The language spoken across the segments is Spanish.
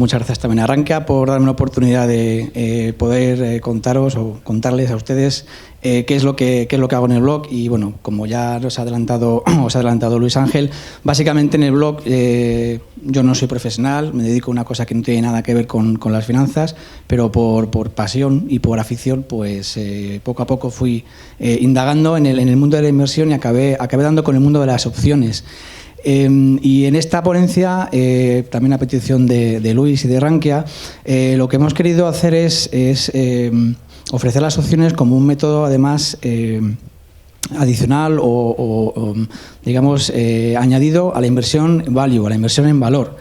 Muchas gracias también a Rankia por darme la oportunidad de poder contaros o contarles a ustedes qué es lo que hago en el blog. Y bueno, como ya os ha adelantado Luis Ángel, básicamente en el blog yo no soy profesional, me dedico a una cosa que no tiene nada que ver con las finanzas, pero por pasión y por afición, pues poco a poco fui indagando en el mundo de la inversión y acabé dando con el mundo de las opciones. Y en esta ponencia, también a petición de Luis y de Rankia, lo que hemos querido hacer es ofrecer las opciones como un método, además, adicional o digamos, añadido a la inversión value, a la inversión en valor.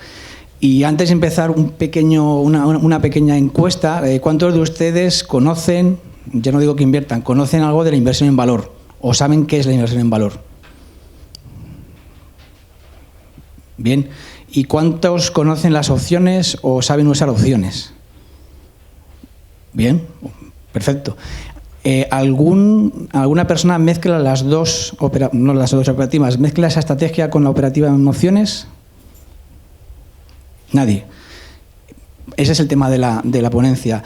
Y antes de empezar una pequeña encuesta, ¿cuántos de ustedes conocen, ya no digo que inviertan, conocen algo de la inversión en valor o saben qué es la inversión en valor? Bien. ¿Y cuántos conocen las opciones o saben usar opciones? Bien, perfecto. ¿Alguna persona mezcla las dos operativas, mezcla esa estrategia con la operativa en opciones? Nadie. Ese es el tema de la ponencia.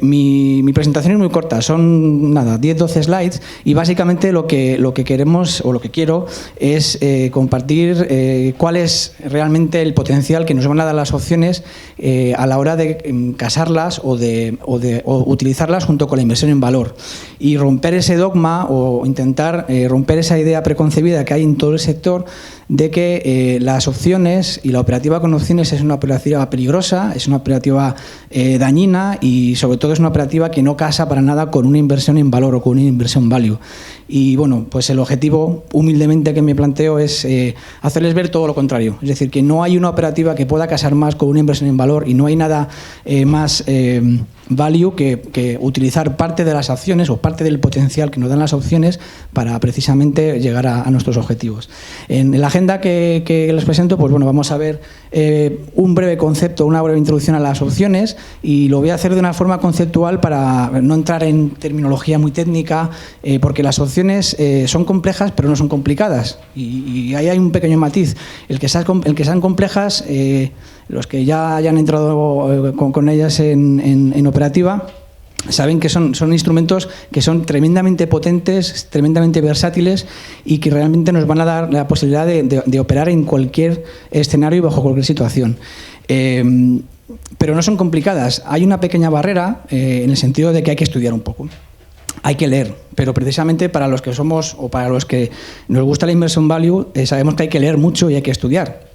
Mi presentación es muy corta, son 10-12 slides, y básicamente lo que queremos o lo que quiero es compartir cuál es realmente el potencial que nos van a dar las opciones a la hora de casarlas o utilizarlas junto con la inversión en valor, y romper ese dogma o intentar romper esa idea preconcebida que hay en todo el sector de que las opciones y la operativa con opciones es una operativa peligrosa, es una operativa dañina, y sobre todo es una operativa que no casa para nada con una inversión en valor o con una inversión value. Y bueno, pues el objetivo humildemente que me planteo es hacerles ver todo lo contrario, es decir, que no hay una operativa que pueda casar más con una inversión en valor, y no hay nada más value que utilizar parte de las acciones o parte del potencial que nos dan las opciones para precisamente llegar a nuestros objetivos. En la agenda que les presento, pues bueno, vamos a ver un breve concepto, una breve introducción a las opciones, y lo voy a hacer de una forma conceptual para no entrar en terminología muy técnica, porque las opciones son complejas pero no son complicadas, y ahí hay un pequeño matiz. El que sean complejas, los que ya hayan entrado con ellas en operativa, saben que son instrumentos que son tremendamente potentes, tremendamente versátiles, y que realmente nos van a dar la posibilidad de operar en cualquier escenario y bajo cualquier situación. Pero no son complicadas. Hay una pequeña barrera en el sentido de que hay que estudiar un poco. Hay que leer, pero precisamente para los que somos o para los que nos gusta la inversión value, sabemos que hay que leer mucho y hay que estudiar.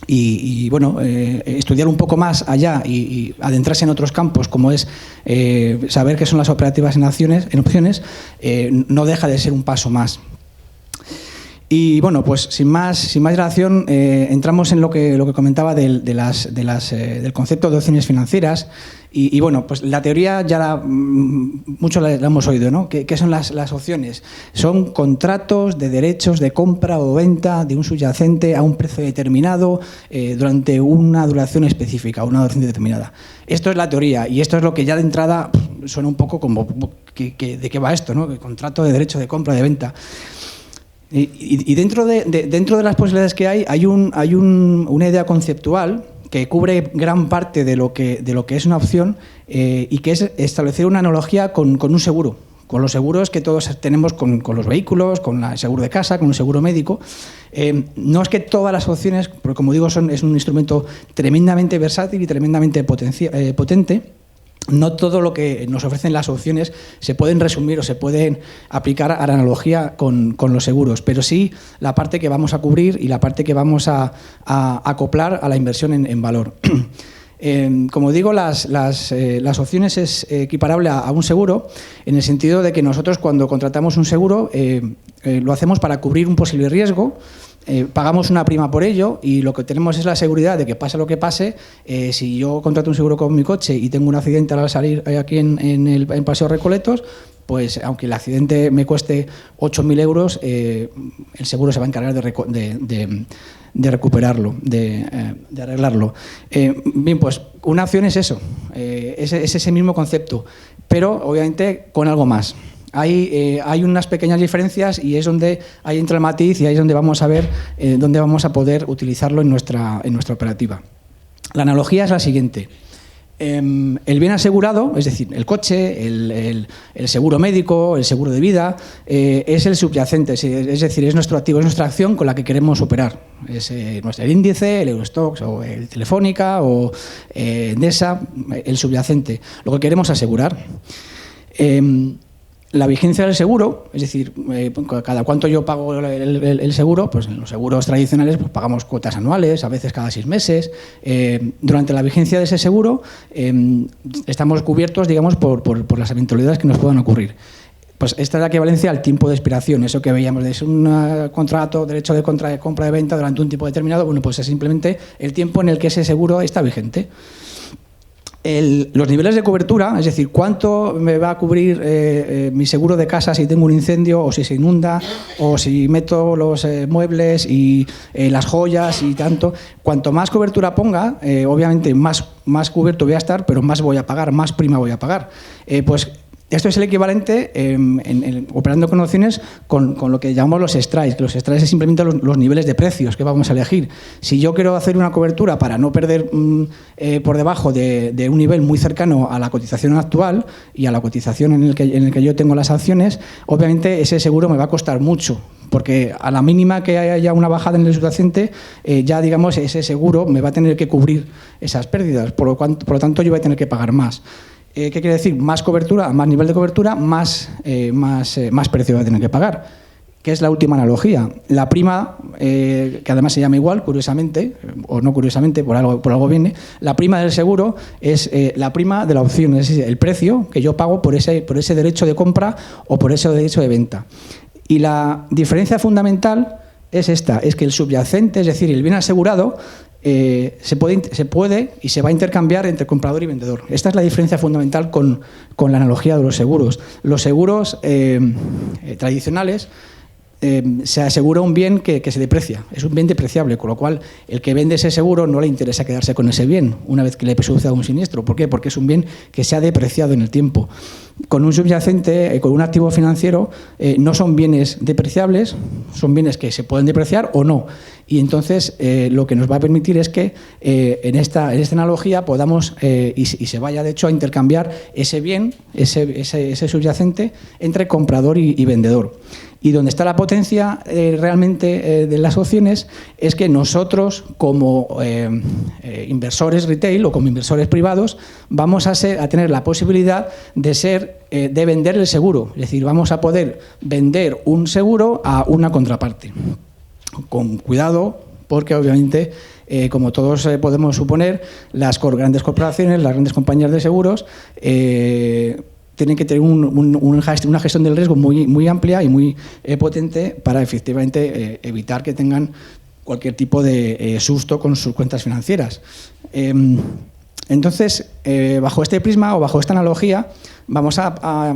Y bueno, estudiar un poco más allá y adentrarse en otros campos, como es saber qué son las operativas en opciones, no deja de ser un paso más. Y bueno, pues sin más dilación, entramos en lo que comentaba del concepto de opciones financieras. Y bueno, pues la teoría ya mucho la hemos oído, ¿no? ¿Qué son las opciones? Son contratos de derechos de compra o venta de un subyacente a un precio determinado durante una duración específica, una duración determinada. Esto es la teoría, y esto es lo que ya de entrada suena un poco como ¿de qué va esto, ¿no? El contrato de derecho de compra, de venta. Y dentro de las posibilidades que hay una idea conceptual que cubre gran parte de lo que es una opción, y que es establecer una analogía con un seguro, con los seguros que todos tenemos con los vehículos, con el seguro de casa, con el seguro médico. No es que todas las opciones, porque como digo, es un instrumento tremendamente versátil y tremendamente potente. No todo lo que nos ofrecen las opciones se pueden resumir o se pueden aplicar a la analogía con los seguros, pero sí la parte que vamos a cubrir y la parte que vamos a acoplar a la inversión en valor. Como digo, las opciones es equiparable a un seguro, en el sentido de que nosotros, cuando contratamos un seguro, lo hacemos para cubrir un posible riesgo. Pagamos una prima por ello, y lo que tenemos es la seguridad de que pase lo que pase, si yo contrato un seguro con mi coche y tengo un accidente al salir aquí en Paseo Recoletos, pues aunque el accidente me cueste 8.000 euros, el seguro se va a encargar de recuperarlo, de arreglarlo. Bien, pues una opción es eso, es ese mismo concepto, pero obviamente con algo más. Hay unas pequeñas diferencias, y es donde ahí entra el matiz, y ahí es donde vamos a ver dónde vamos a poder utilizarlo en nuestra operativa. La analogía es la siguiente. El bien asegurado, es decir, el coche, el seguro médico, el seguro de vida, es el subyacente, es decir, es nuestro activo, es nuestra acción con la que queremos operar. Es el índice, el Eurostoxx o el Telefónica o Endesa, el subyacente, lo que queremos asegurar. La vigencia del seguro, es decir, cada cuánto yo pago el seguro, pues en los seguros tradicionales pues pagamos cuotas anuales, a veces cada 6 meses. Durante la vigencia de ese seguro estamos cubiertos, digamos, por las eventualidades que nos puedan ocurrir. Pues esta es la equivalencia al tiempo de expiración, eso que veíamos, es un contrato, derecho de compra de venta durante un tiempo determinado, bueno, pues es simplemente el tiempo en el que ese seguro está vigente. Los niveles de cobertura, es decir, cuánto me va a cubrir mi seguro de casa si tengo un incendio o si se inunda o si meto los muebles y las joyas y tanto. Cuanto más cobertura ponga, obviamente más cubierto voy a estar, pero más voy a pagar, más prima voy a pagar. Pues esto es el equivalente, operando con opciones, con lo que llamamos los strikes. Los strikes es simplemente los niveles de precios que vamos a elegir. Si yo quiero hacer una cobertura para no perder por debajo de un nivel muy cercano a la cotización actual y a la cotización en el que yo tengo las acciones, obviamente ese seguro me va a costar mucho, porque a la mínima que haya una bajada en el subyacente, ya digamos ese seguro me va a tener que cubrir esas pérdidas, por lo tanto yo voy a tener que pagar más. ¿Qué quiere decir? Más cobertura, más nivel de cobertura, más precio va a tener que pagar. ¿Qué es la última analogía? La prima, que además se llama igual, curiosamente, o no curiosamente, por algo viene, la prima del seguro es la prima de la opción, es decir, el precio que yo pago por ese derecho de compra o por ese derecho de venta. Y la diferencia fundamental es esta, es que el subyacente, es decir, el bien asegurado, se puede y se va a intercambiar entre comprador y vendedor. Esta es la diferencia fundamental con la analogía de los seguros. Los seguros tradicionales se asegura un bien que se deprecia, es un bien depreciable, con lo cual el que vende ese seguro no le interesa quedarse con ese bien una vez que le suceda un siniestro. ¿Por qué? Porque es un bien que se ha depreciado en el tiempo. Con un subyacente, con un activo financiero, no son bienes depreciables, son bienes que se pueden depreciar o no. Y entonces lo que nos va a permitir es que en esta analogía podamos, y se vaya de hecho a intercambiar ese bien, ese subyacente, entre comprador y vendedor. Y donde está la potencia realmente de las opciones es que nosotros, como inversores retail o como inversores privados, vamos a tener la posibilidad de vender el seguro. Es decir, vamos a poder vender un seguro a una contraparte. Con cuidado, porque obviamente, como todos podemos suponer, las grandes corporaciones, las grandes compañías de seguros, tienen que tener una gestión del riesgo muy amplia y muy potente para efectivamente evitar que tengan cualquier tipo de susto con sus cuentas financieras. Entonces, bajo este prisma o bajo esta analogía, vamos a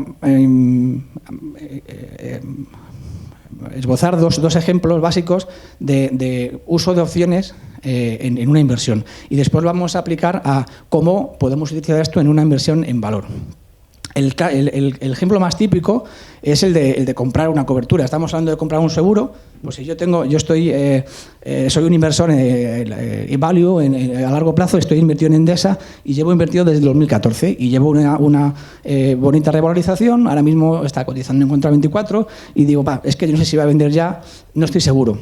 esbozar dos ejemplos básicos de uso de opciones en una inversión. Y después vamos a aplicar a cómo podemos utilizar esto en una inversión en valor. El ejemplo más típico es el de comprar una cobertura. Estamos hablando de comprar un seguro. Pues si soy un inversor en value a largo plazo, estoy invertido en Endesa y llevo invertido desde el 2014 y llevo una bonita revalorización. Ahora mismo está cotizando en contra 24 y digo, es que yo no sé si va a vender ya, no estoy seguro,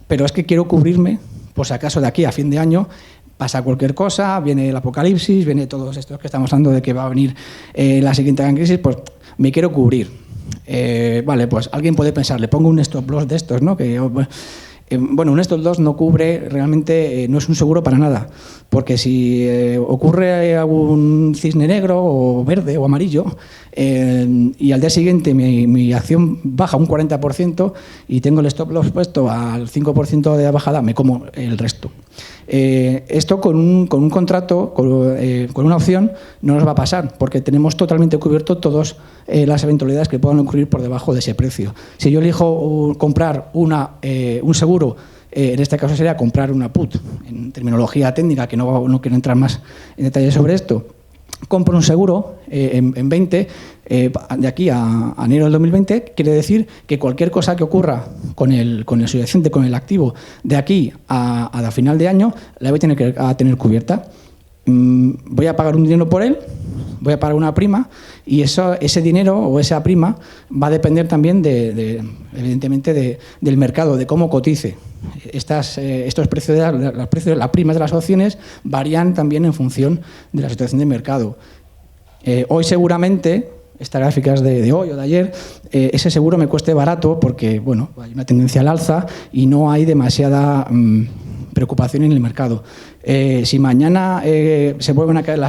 pero es que quiero cubrirme por si acaso de aquí a fin de año pasa cualquier cosa, viene el apocalipsis, viene todos estos que estamos hablando de que va a venir la siguiente gran crisis, pues me quiero cubrir. Vale, pues alguien puede pensar, le pongo un stop loss de estos, ¿no? Un stop loss no cubre, realmente no es un seguro para nada, porque si ocurre algún cisne negro o verde o amarillo y al día siguiente mi acción baja un 40% y tengo el stop loss puesto al 5% de bajada, me como el resto. Esto con un contrato, con una opción, no nos va a pasar, porque tenemos totalmente cubierto todas las eventualidades que puedan ocurrir por debajo de ese precio. Si yo elijo comprar un seguro, en este caso sería comprar una put, en terminología técnica, que no quiero entrar más en detalle sobre esto, compro un seguro en 20, de aquí a enero del 2020, quiere decir que cualquier cosa que ocurra con el subyacente, con el activo, de aquí a final de año, la voy a tener cubierta. Voy a pagar un dinero por él, voy a pagar una prima, y ese dinero o esa prima va a depender también, evidentemente, del mercado, de cómo cotice. Estos precios las primas de las opciones varían también en función de la situación de mercado. Hoy seguramente, estas gráficas de hoy o de ayer, ese seguro me cueste barato porque bueno, hay una tendencia al alza y no hay demasiada preocupación en el mercado. Si mañana se vuelven a caer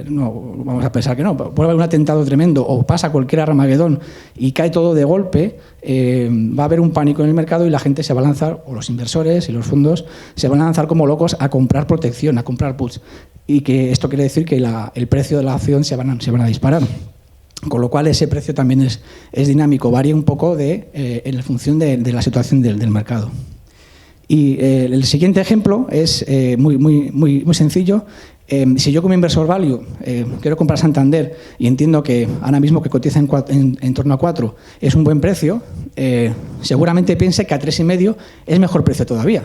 no, vamos a pensar que no, vuelve a haber un atentado tremendo o pasa cualquier Armagedón y cae todo de golpe, va a haber un pánico en el mercado y la gente se va a lanzar, o los inversores y los fondos, se van a lanzar como locos a comprar protección, a comprar puts. Y que esto quiere decir que el precio de la acción se van a disparar. Con lo cual ese precio también es dinámico, varía un poco en función de la situación del mercado. Y el siguiente ejemplo es muy sencillo. Si yo como inversor value quiero comprar Santander y entiendo que ahora mismo que cotiza en torno a 4 es un buen precio, seguramente piense que a 3,5 es mejor precio todavía.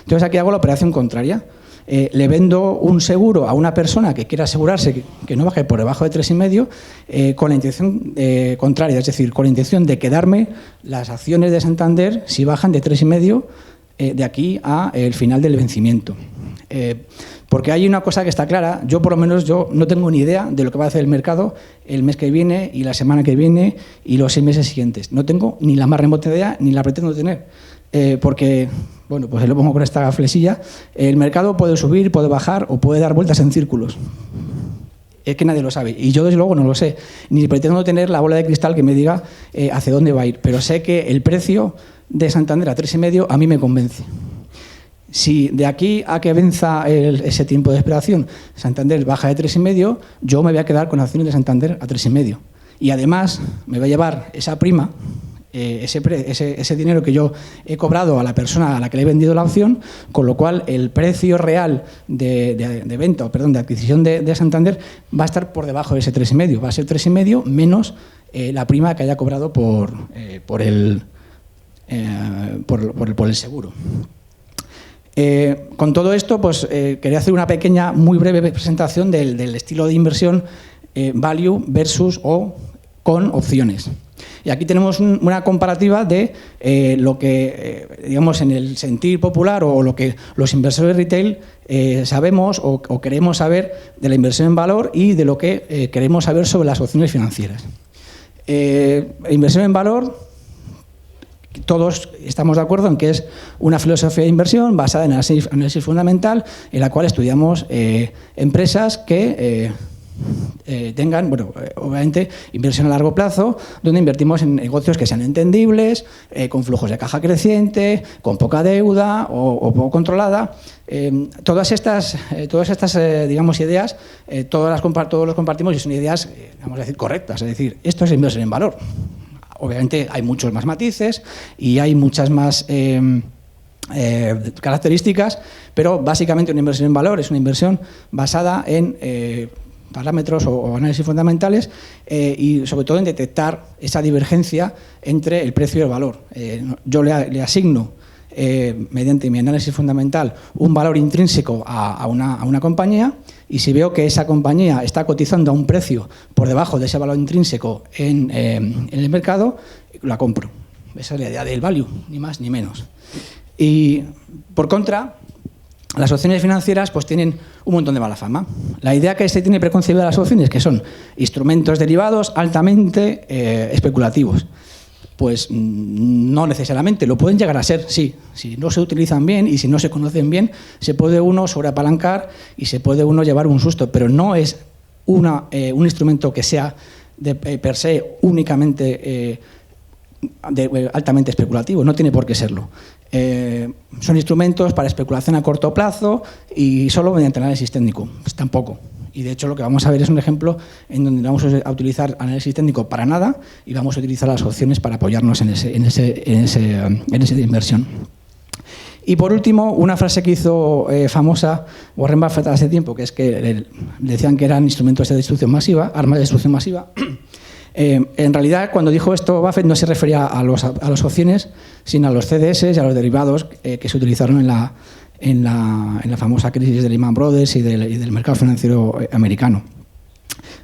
Entonces aquí hago la operación contraria. Le vendo un seguro a una persona que quiera asegurarse que no baje por debajo de 3,5 con la intención contraria, es decir, con la intención de quedarme las acciones de Santander si bajan de 3,5 de aquí a el final del vencimiento. Porque hay una cosa que está clara, yo por lo menos no tengo ni idea de lo que va a hacer el mercado el mes que viene y la semana que viene y los 6 meses siguientes. No tengo ni la más remota idea ni la pretendo tener. Porque, bueno, pues lo pongo con esta flechilla, el mercado puede subir, puede bajar o puede dar vueltas en círculos. Es que nadie lo sabe. Y yo, desde luego, no lo sé. Ni pretendo tener la bola de cristal que me diga hacia dónde va a ir. Pero sé que el precio de Santander a 3,5 a mí me convence. Si de aquí a que venza ese tiempo de esperación Santander baja de 3,5, yo me voy a quedar con acciones de Santander a 3,5. Y además me voy a llevar esa prima, ese dinero que yo he cobrado a la persona a la que le he vendido la opción, con lo cual el precio real de venta, de adquisición de Santander va a estar por debajo de ese 3,5. Va a ser 3,5 menos la prima que haya cobrado por el seguro. Con todo esto, pues quería hacer una pequeña, muy breve presentación del estilo de inversión value versus o con opciones. Y aquí tenemos una comparativa de lo que, digamos, en el sentir popular o lo que los inversores retail sabemos o queremos saber de la inversión en valor y de lo que queremos saber sobre las opciones financieras. Inversión en valor, todos estamos de acuerdo en que es una filosofía de inversión basada en análisis fundamental, en la cual estudiamos empresas que tengan, bueno, obviamente, inversión a largo plazo, donde invertimos en negocios que sean entendibles, con flujos de caja creciente, con poca deuda o poco controlada. Todas estas digamos, ideas, todos los compartimos y son ideas, vamos a decir, correctas. Es decir, esto es inversión en valor. Obviamente hay muchos más matices y hay muchas más características, pero básicamente una inversión en valor es una inversión basada en parámetros o análisis fundamentales y sobre todo en detectar esa divergencia entre el precio y el valor. Yo le asigno mediante mi análisis fundamental un valor intrínseco a una compañía, y si veo que esa compañía está cotizando a un precio por debajo de ese valor intrínseco en el mercado, la compro. Esa es la idea del value, ni más ni menos. Y por contra, las opciones financieras pues tienen un montón de mala fama. La idea que se tiene preconcebida de las opciones, que son instrumentos derivados altamente especulativos. Pues no necesariamente, lo pueden llegar a ser, sí. Si no se utilizan bien y si no se conocen bien, se puede uno sobreapalancar y se puede uno llevar un susto, pero no es un instrumento que sea per se únicamente altamente especulativo, no tiene por qué serlo. Son instrumentos para especulación a corto plazo y solo mediante análisis técnico, pues tampoco. Y de hecho lo que vamos a ver es un ejemplo en donde vamos a utilizar análisis técnico para nada y vamos a utilizar las opciones para apoyarnos en ese de inversión. Y por último, una frase que hizo famosa Warren Buffett hace tiempo, que es que decían que eran instrumentos de destrucción masiva, armas de destrucción masiva. En realidad, cuando dijo esto, Buffett no se refería a las opciones, sino a los CDS y a los derivados que se utilizaron en la famosa crisis de Lehman Brothers y del mercado financiero americano.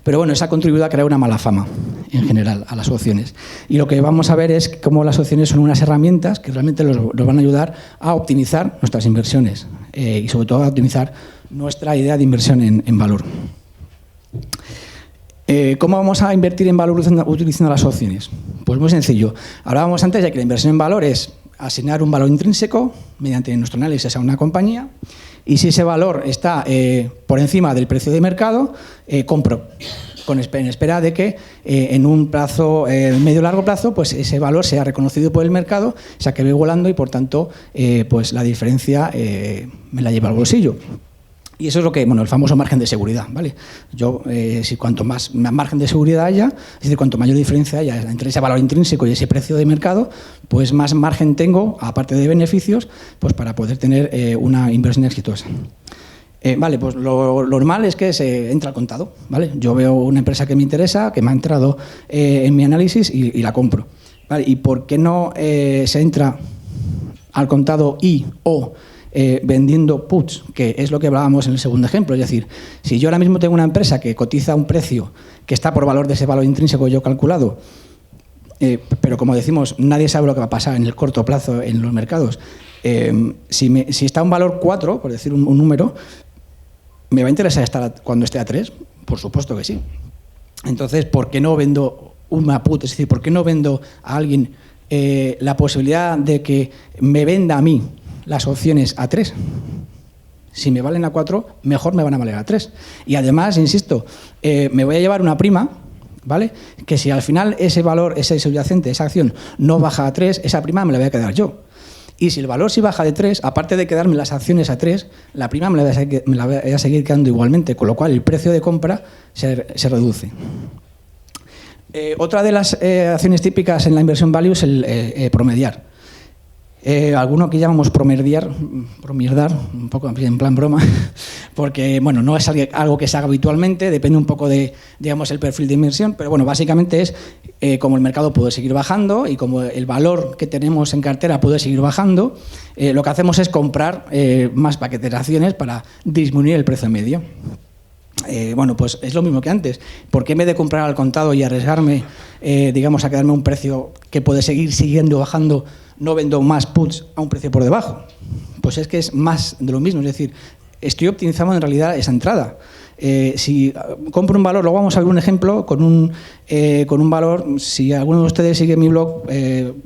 Pero bueno, eso ha contribuido a crear una mala fama en general a las opciones. Y lo que vamos a ver es cómo las opciones son unas herramientas que realmente nos van a ayudar a optimizar nuestras inversiones y sobre todo a optimizar nuestra idea de inversión en valor. ¿Cómo vamos a invertir en valor utilizando las opciones? Pues muy sencillo. Hablábamos antes de que la inversión en valor es asignar un valor intrínseco mediante nuestro análisis a una compañía, y si ese valor está por encima del precio de mercado, compro, en espera de que en un plazo medio largo plazo, pues ese valor sea reconocido por el mercado, se acabe igualando y por tanto pues la diferencia me la lleva al bolsillo. Y eso es lo que, bueno, el famoso margen de seguridad, ¿vale? Yo, si cuanto más margen de seguridad haya, es decir, cuanto mayor diferencia haya entre ese valor intrínseco y ese precio de mercado, pues más margen tengo, aparte de beneficios, pues para poder tener una inversión exitosa. Vale, pues lo normal es que se entra al contado, ¿vale? Yo veo una empresa que me interesa, que me ha entrado en mi análisis y la compro, ¿vale? ¿Y por qué no se entra al contado o vendiendo puts, que es lo que hablábamos en el segundo ejemplo? Es decir, si yo ahora mismo tengo una empresa que cotiza un precio que está por valor de ese valor intrínseco que yo he calculado, pero como decimos, nadie sabe lo que va a pasar en el corto plazo en los mercados. Si está un valor 4, por decir un número, ¿me va a interesar estar cuando esté a 3? Por supuesto que sí. Entonces, ¿por qué no vendo una put? Es decir, ¿por qué no vendo a alguien la posibilidad de que me venda a mí las opciones a 3? Si me valen a 4, mejor me van a valer a 3. Y además, insisto, me voy a llevar una prima, ¿vale? Que si al final ese valor, ese subyacente, esa acción no baja a 3, esa prima me la voy a quedar yo. Y si el valor sí baja de 3, aparte de quedarme las acciones a 3, la prima me la voy a seguir quedando igualmente, con lo cual el precio de compra se reduce. Otra de las acciones típicas en la inversión value es el promediar. Alguno que llamamos promierdar, un poco en plan broma, porque bueno, no es algo que se haga habitualmente, depende un poco de, digamos, el perfil de inversión, pero bueno, básicamente es como el mercado puede seguir bajando y como el valor que tenemos en cartera puede seguir bajando, lo que hacemos es comprar más paquetes de acciones para disminuir el precio medio. Bueno, pues es lo mismo que antes. ¿Por qué en vez de comprar al contado y arriesgarme, digamos, a quedarme a un precio que puede seguir siguiendo bajando, no vendo más puts a un precio por debajo? Pues es que es más de lo mismo. Es decir, estoy optimizando en realidad esa entrada. Si compro un valor, luego vamos a ver un ejemplo con un valor. Si alguno de ustedes sigue mi blog,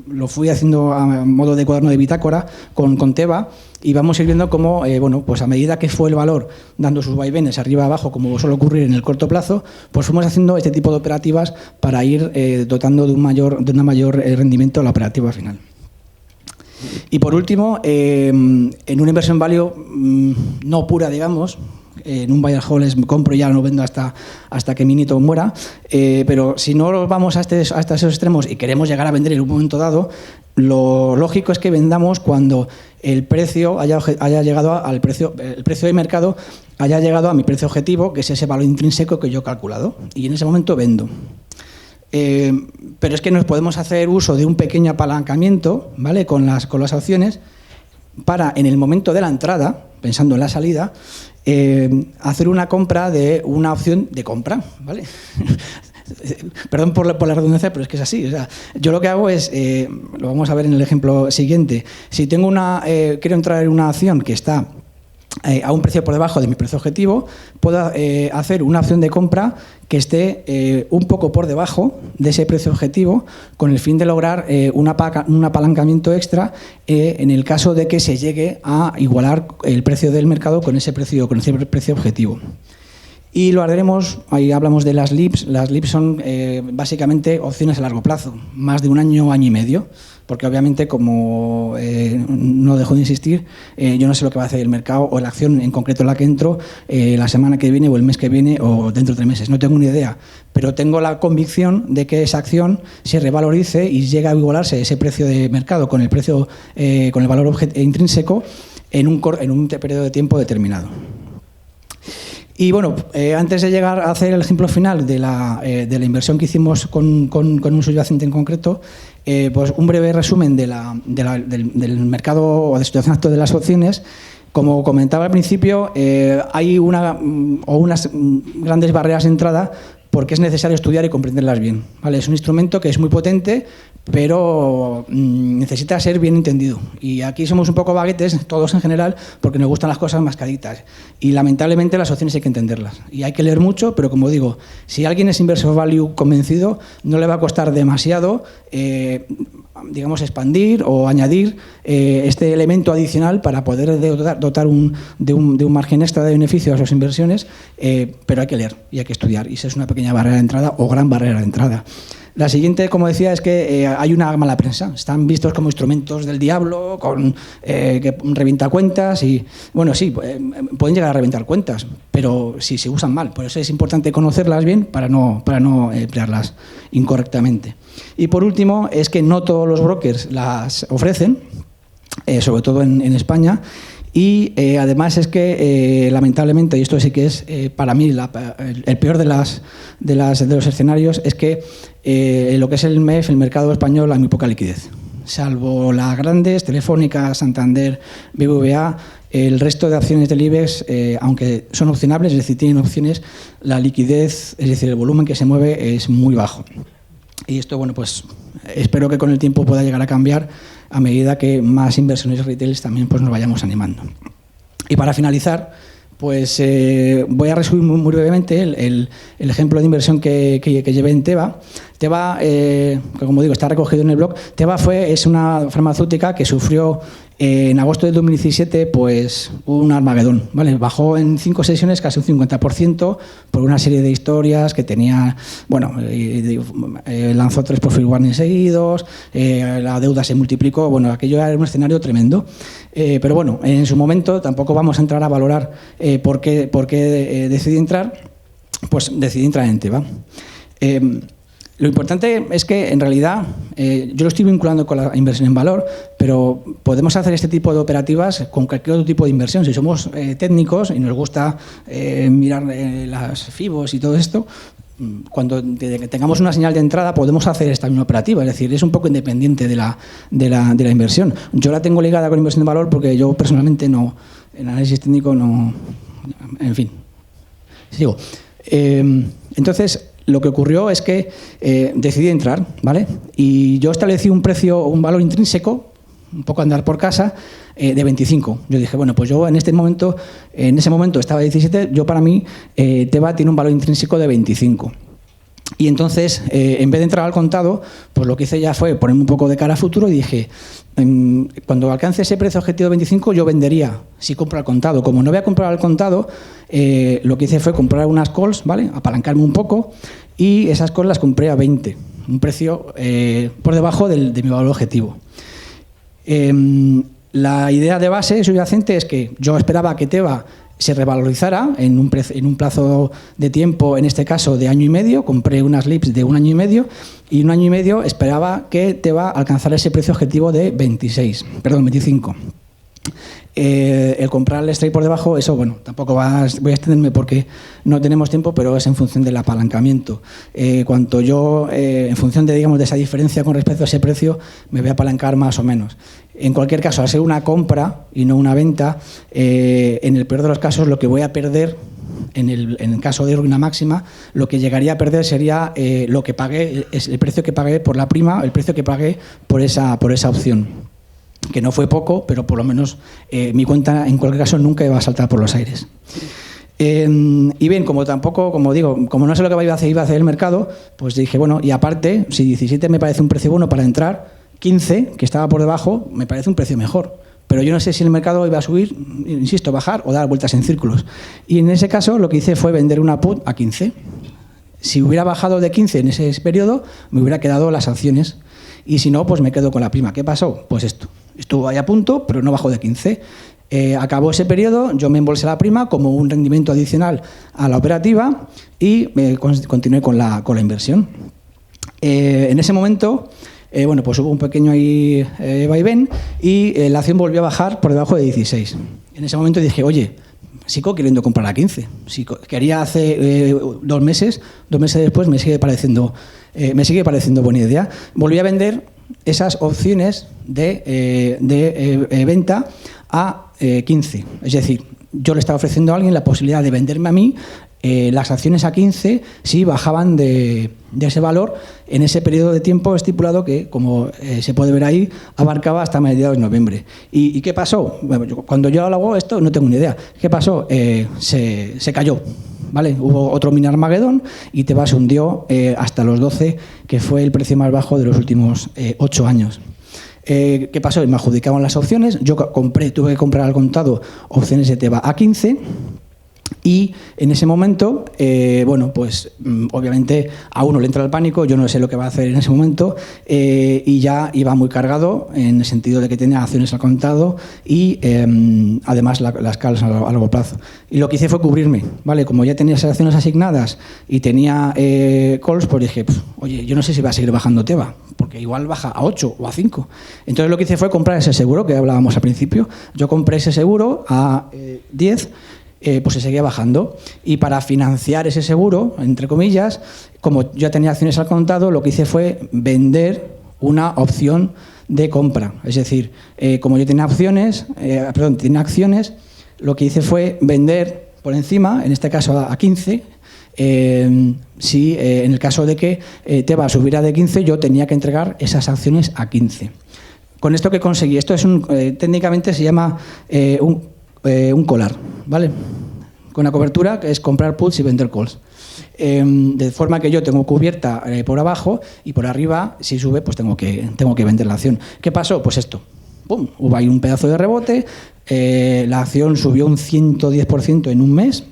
lo fui haciendo a modo de cuaderno de bitácora con Teba, y vamos a ir viendo cómo, bueno, pues a medida que fue el valor dando sus vaivenes arriba abajo, como suele ocurrir en el corto plazo, pues fuimos haciendo este tipo de operativas para ir dotando de un mayor rendimiento a la operativa final. Y por último, en una inversión value no pura, digamos, en un buy and hold es compro y ya no vendo hasta que mi nieto muera, pero si no vamos hasta esos extremos y queremos llegar a vender en un momento dado, lo lógico es que vendamos cuando el precio haya llegado al precio, el precio de mercado haya llegado a mi precio objetivo, que es ese valor intrínseco que yo he calculado, y en ese momento vendo. Pero es que nos podemos hacer uso de un pequeño apalancamiento, ¿vale?, con las opciones, para en el momento de la entrada, pensando en la salida, hacer una compra de una opción de compra, ¿vale? Perdón por la redundancia, pero es que es así. O sea, yo lo que hago es, lo vamos a ver en el ejemplo siguiente, si tengo quiero entrar en una acción que está a un precio por debajo de mi precio objetivo, puedo hacer una opción de compra que esté un poco por debajo de ese precio objetivo, con el fin de lograr un apalancamiento extra en el caso de que se llegue a igualar el precio del mercado con ese precio objetivo. Y lo haremos, ahí hablamos de las LIPs. Las LIPs son básicamente opciones a largo plazo, más de un año, año y medio, porque obviamente, como no dejo de insistir, yo no sé lo que va a hacer el mercado o la acción en concreto en la que entro la semana que viene o el mes que viene o dentro de 3 meses. No tengo ni idea, pero tengo la convicción de que esa acción se revalorice y llegue a igualarse ese precio de mercado con el precio, con el valor intrínseco en un periodo de tiempo determinado. Y bueno, antes de llegar a hacer el ejemplo final de la inversión que hicimos con un subyacente en concreto, pues un breve resumen del mercado o de situación actual de las opciones. Como comentaba al principio, hay unas grandes barreras de entrada porque es necesario estudiar y comprenderlas bien, ¿vale? Es un instrumento que es muy potente, pero necesita ser bien entendido. Y aquí somos un poco baguetes, todos en general, porque nos gustan las cosas mascaditas. Y lamentablemente las opciones hay que entenderlas. Y hay que leer mucho, pero como digo, si alguien es inversor value convencido, no le va a costar demasiado digamos, expandir o añadir este elemento adicional para poder dotar de un margen extra de beneficio a sus inversiones, pero hay que leer y hay que estudiar. Y esa es una pequeña barrera de entrada o gran barrera de entrada. La siguiente, como decía, es que hay una mala prensa. Están vistos como instrumentos del diablo, que revienta cuentas y, bueno, sí, pueden llegar a reventar cuentas, pero si se usan mal. Por eso es importante conocerlas bien para no emplearlas incorrectamente. Y por último, es que no todos los brokers las ofrecen, sobre todo en España. Y además es que, lamentablemente, y esto sí que es para mí el peor de los escenarios, es que lo que es el MEF, el mercado español, hay muy poca liquidez. Salvo las grandes, Telefónica, Santander, BBVA, el resto de acciones del IBEX, aunque son opcionables, es decir, tienen opciones, la liquidez, es decir, el volumen que se mueve es muy bajo. Y esto, bueno, pues espero que con el tiempo pueda llegar a cambiar a medida que más inversiones retail también pues, nos vayamos animando. Y para finalizar, pues voy a resumir muy brevemente el ejemplo de inversión que llevé en Teva. Teva, que como digo, está recogido en el blog. Teva es una farmacéutica que sufrió en agosto de 2017 pues, un Armagedón, ¿vale? Bajó en 5 sesiones casi un 50% por una serie de historias que tenía, bueno, lanzó 3 profit warnings seguidos, la deuda se multiplicó, bueno, aquello era un escenario tremendo. Pero bueno, en su momento tampoco vamos a entrar a valorar por qué decidí entrar, pues decidí entrar en Teva. Lo importante es que, en realidad, yo lo estoy vinculando con la inversión en valor, pero podemos hacer este tipo de operativas con cualquier otro tipo de inversión. Si somos técnicos y nos gusta mirar las FIBOs y todo esto, cuando tengamos una señal de entrada podemos hacer esta misma operativa. Es decir, es un poco independiente de la inversión. Yo la tengo ligada con inversión en valor porque yo personalmente no, en análisis técnico no... En fin, sigo. Entonces, lo que ocurrió es que decidí entrar, ¿vale? Y yo establecí un precio, un valor intrínseco, un poco andar por casa, de 25. Yo dije, bueno, pues yo en ese momento estaba a 17, yo para mí Teva tiene un valor intrínseco de 25. Y entonces, en vez de entrar al contado, pues lo que hice ya fue ponerme un poco de cara a futuro y dije, cuando alcance ese precio objetivo de 25, yo vendería si compro al contado. Como no voy a comprar al contado, lo que hice fue comprar unas calls, ¿vale? Apalancarme un poco y esas calls las compré a 20, un precio por debajo de mi valor objetivo. La idea de base subyacente es que yo esperaba que Teva se revalorizara en un plazo de tiempo, en este caso de año y medio. Compré unas LIPs de 1 año y medio y en 1 año y medio esperaba que Teva alcanzara ese precio objetivo de 25. El comprar el strike por debajo, eso, bueno, tampoco voy a extenderme porque no tenemos tiempo, pero es en función del apalancamiento. Cuanto yo, en función de, digamos, de esa diferencia con respecto a ese precio, me voy a apalancar más o menos. En cualquier caso, al ser una compra y no una venta, en el peor de los casos, lo que voy a perder, en el caso de ruina máxima, lo que llegaría a perder sería lo que pagué, el precio que pagué por la prima, el precio que pagué por esa opción. Que no fue poco, pero por lo menos mi cuenta en cualquier caso nunca iba a saltar por los aires. Y bien, como no sé lo que iba a hacer el mercado, pues dije, bueno, y aparte, si 17 me parece un precio bueno para entrar, 15, que estaba por debajo, me parece un precio mejor. pero yo no sé si el mercado iba a subir, insisto, bajar o dar vueltas en círculos. Y en ese caso lo que hice fue vender una put a 15. Si hubiera bajado de 15 en ese periodo, me hubiera quedado las acciones. Y si no, pues me quedo con la prima. ¿Qué pasó? Pues esto. Estuvo ahí a punto, pero no bajó de 15. Acabó ese periodo, yo me embolsé la prima como un rendimiento adicional a la operativa y continué con la inversión. En ese momento, bueno, pues hubo un pequeño ahí, vaivén y la acción volvió a bajar por debajo de 16. En ese momento dije, oye, sigo queriendo comprar a 15. Si quería hace 2 meses después me sigue pareciendo buena idea. Volví a vender esas opciones de venta a 15. Es decir, yo le estaba ofreciendo a alguien la posibilidad de venderme a mí las acciones a 15 si bajaban de ese valor en ese periodo de tiempo estipulado que, como se puede ver ahí, abarcaba hasta mediados de noviembre. ¿Y qué pasó? Bueno, cuando yo hago esto no tengo ni idea. ¿Qué pasó? Se cayó. ¿Vale? Hubo otro mini Armagedón y Teva se hundió hasta los 12, que fue el precio más bajo de los últimos 8 años. ¿Qué pasó? Me adjudicaban las opciones, yo tuve que comprar al contado opciones de Teva a 15 y en ese momento, bueno, pues obviamente a uno le entra el pánico, yo no sé lo que va a hacer en ese momento y ya iba muy cargado en el sentido de que tenía acciones al contado y además las calls a largo plazo. Y lo que hice fue cubrirme, ¿vale? Como ya tenía esas acciones asignadas y tenía calls, pues dije, oye, yo no sé si va a seguir bajando Teva, porque igual baja a 8 o a 5. Entonces lo que hice fue comprar ese seguro que hablábamos al principio. Yo compré ese seguro a 10, pues se seguía bajando. Y para financiar ese seguro, entre comillas, como ya tenía acciones al contado, lo que hice fue vender una opción de compra. Es decir, como yo tenía tenía acciones, lo que hice fue vender por encima, en este caso a 15, si en el caso de que Teva subiera de 15, yo tenía que entregar esas acciones a 15. Con esto que conseguí, esto es técnicamente se llama un collar, ¿vale? Con una cobertura que es comprar puts y vender calls. De forma que yo tengo cubierta por abajo y por arriba, si sube, pues tengo que vender la acción. ¿Qué pasó? Pues esto. ¡Pum! Hubo ahí un pedazo de rebote, la acción subió un 110% en un mes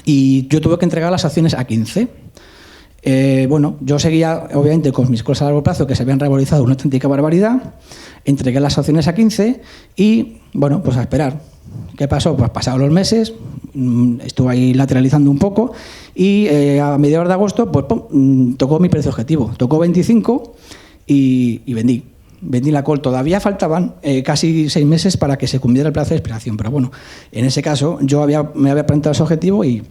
y yo tuve que entregar las acciones a 15. Bueno, yo seguía obviamente con mis calls a largo plazo que se habían revalorizado una auténtica barbaridad, entregué las acciones a 15 y, bueno, pues a esperar. ¿Qué pasó? Pues pasados los meses, estuve ahí lateralizando un poco y a mediados de agosto pues tocó mi precio objetivo, tocó 25 y vendí. Vendí la call. Todavía faltaban casi 6 meses para que se cumpliera el plazo de expiración, pero bueno, en ese caso yo me había planteado ese objetivo y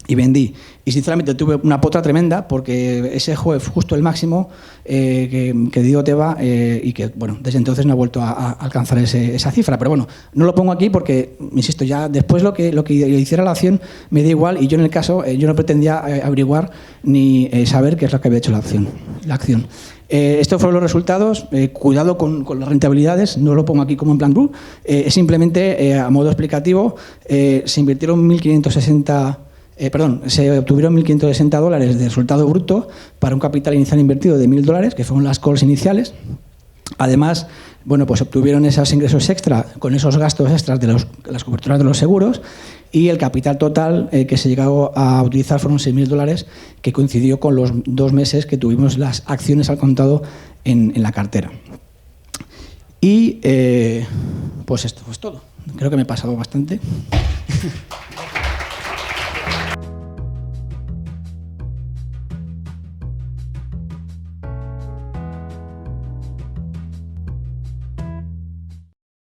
vendí. Y sinceramente tuve una potra tremenda porque ese fue justo el máximo que dio Teva y que, bueno, desde entonces no he vuelto a alcanzar esa cifra. Pero bueno, no lo pongo aquí porque, insisto, ya después lo que hiciera la acción me da igual y yo en el caso, yo no pretendía averiguar ni saber qué es lo que había hecho la acción. Estos fueron los resultados. Cuidado con las rentabilidades, no lo pongo aquí como en plan group. Simplemente, a modo explicativo, se invirtieron se obtuvieron $1.560 de resultado bruto para un capital inicial invertido de $1.000, que fueron las calls iniciales. Además, bueno, pues obtuvieron esos ingresos extra con esos gastos extras de las coberturas de los seguros y el capital total que se llegó a utilizar fueron $6.000, que coincidió con los 2 meses que tuvimos las acciones al contado en la cartera. Y pues esto es todo. Creo que me he pasado bastante.